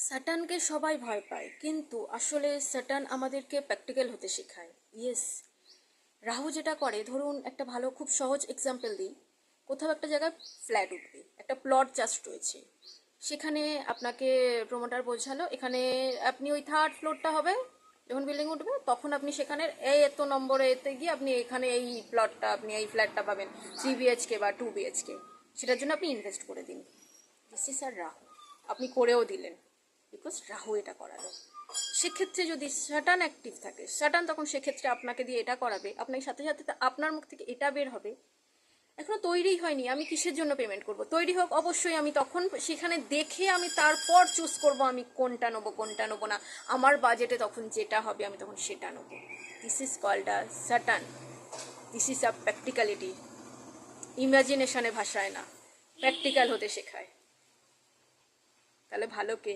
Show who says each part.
Speaker 1: স্যাটার্নকে সবাই ভয় পায়, কিন্তু আসলে স্যাটার্ন আমাদেরকে প্র্যাকটিক্যাল হতে শেখায়। ইয়েস, রাহু যেটা করে, ধরুন একটা ভালো খুব সহজ এক্সাম্পল দিই। কোথাও একটা জায়গায় ফ্ল্যাট উঠবে, একটা প্লট জাস্ট রয়েছে, সেখানে আপনাকে প্রমোটার বোঝালো এখানে আপনি ওই থার্ড ফ্লোরটা হবে, যখন বিল্ডিং উঠবে তখন আপনি সেখানে এই এত নম্বরে এতে গিয়ে আপনি এখানে এই প্লটটা আপনি এই ফ্ল্যাটটা পাবেন 3 BHK বা 2 BHK, সেটার জন্য আপনি ইনভেস্ট করে দিন। দিস ইজ আর রাহু। আপনি করেও দিলেন, বিকজ রাহু এটা করালো। সেক্ষেত্রে যদি স্যাটার্ন অ্যাক্টিভ থাকে, স্যাটার্ন তখন সেক্ষেত্রে আপনাকে দিয়ে এটা করাবে, আপনার সাথে সাথে আপনার মুখ থেকে এটা বের হবে, এখনো তৈরি হয়নি, আমি কিসের জন্য পেমেন্ট করব, তৈরি হোক অবশ্যই, আমি তখন সেখানে দেখে আমি তারপর চুজ করব আমি কোনটা নেবো কোনটা নেবো না, আমার বাজেটে তখন যেটা হবে আমি তখন সেটা নেবো। This is called a Saturn, this is a practicality. ইমাজিনেশনে ভাষায় না, প্র্যাকটিক্যাল হতে শেখায়। তাহলে ভালো কে?